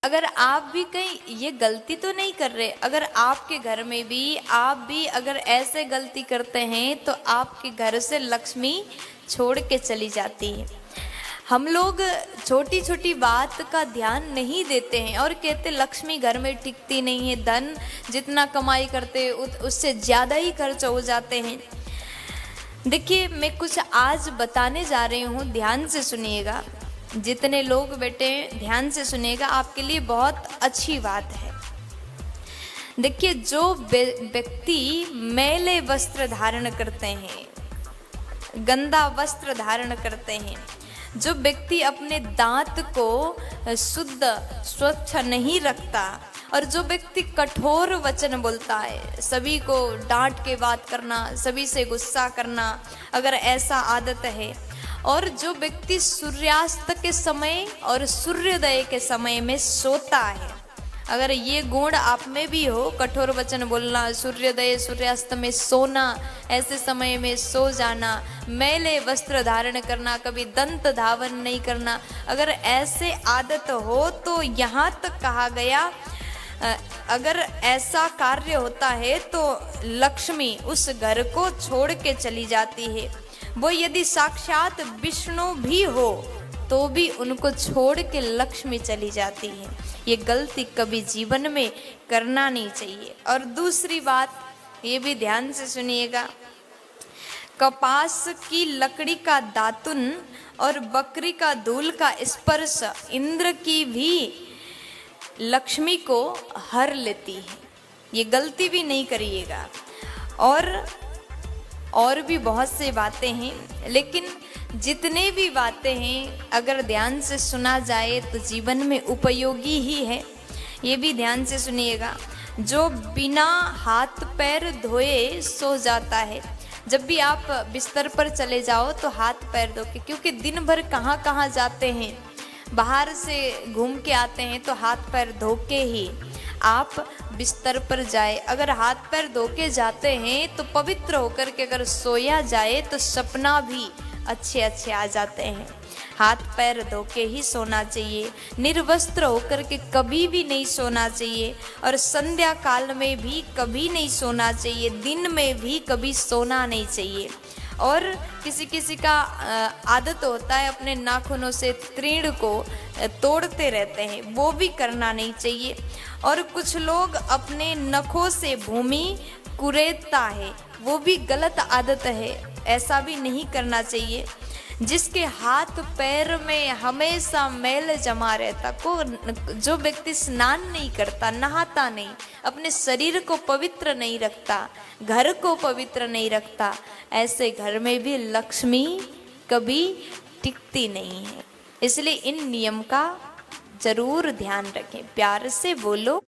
अगर आप भी कहीं ये गलती तो नहीं कर रहे, अगर आपके घर में भी आप भी अगर ऐसे गलती करते हैं तो आपके घर से लक्ष्मी छोड़ के चली जाती है। हम लोग छोटी छोटी बात का ध्यान नहीं देते हैं और कहते लक्ष्मी घर में टिकती नहीं है, धन जितना कमाई करते उससे ज़्यादा ही खर्च हो जाते हैं। देखिए, मैं कुछ आज बताने जा रही हूँ, ध्यान से सुनिएगा। जितने लोग बैठे ध्यान से सुनिएगा, आपके लिए बहुत अच्छी बात है। देखिए, जो व्यक्ति मैले वस्त्र धारण करते हैं, गंदा वस्त्र धारण करते हैं, जो व्यक्ति अपने दांत को शुद्ध स्वच्छ नहीं रखता और जो व्यक्ति कठोर वचन बोलता है, सभी को डांट के बात करना, सभी से गुस्सा करना, अगर ऐसा आदत है, और जो व्यक्ति सूर्यास्त के समय और सूर्योदय के समय में सोता है, अगर ये गुण आप में भी हो, कठोर वचन बोलना, सूर्योदय सूर्यास्त में सोना, ऐसे समय में सो जाना, मैले वस्त्र धारण करना, कभी दंत धावन नहीं करना, अगर ऐसे आदत हो तो यहाँ तक कहा गया अगर ऐसा कार्य होता है तो लक्ष्मी उस घर को छोड़ के चली जाती है। वो यदि साक्षात विष्णु भी हो तो भी उनको छोड़ के लक्ष्मी चली जाती है। ये गलती कभी जीवन में करना नहीं चाहिए। और दूसरी बात, ये भी ध्यान से सुनिएगा, कपास की लकड़ी का दातुन और बकरी का धूल का स्पर्श इंद्र की भी लक्ष्मी को हर लेती है। ये गलती भी नहीं करिएगा। और भी बहुत से बातें हैं, लेकिन जितने भी बातें हैं अगर ध्यान से सुना जाए तो जीवन में उपयोगी ही है। ये भी ध्यान से सुनिएगा, जो बिना हाथ पैर धोए सो जाता है, जब भी आप बिस्तर पर चले जाओ तो हाथ पैर धो के, क्योंकि दिन भर कहाँ कहाँ जाते हैं, बाहर से घूम के आते हैं, तो हाथ पैर धो के ही आप बिस्तर पर जाए। अगर हाथ पैर धो के जाते हैं तो पवित्र होकर के अगर सोया जाए तो सपना भी अच्छे अच्छे आ जाते हैं। हाथ पैर धो के ही सोना चाहिए, निर्वस्त्र होकर के कभी भी नहीं सोना चाहिए, और संध्या काल में भी कभी नहीं सोना चाहिए, दिन में भी कभी सोना नहीं चाहिए। और किसी किसी का आदत होता है अपने नाखूनों से तृण को तोड़ते रहते हैं, वो भी करना नहीं चाहिए। और कुछ लोग अपने नखों से भूमि कुरेदता है, वो भी गलत आदत है, ऐसा भी नहीं करना चाहिए। जिसके हाथ पैर में हमेशा मैल जमा रहता, को जो व्यक्ति स्नान नहीं करता, नहाता नहीं, अपने शरीर को पवित्र नहीं रखता, घर को पवित्र नहीं रखता, ऐसे घर में भी लक्ष्मी कभी टिकती नहीं है। इसलिए इन नियम का जरूर ध्यान रखें। प्यार से बोलो।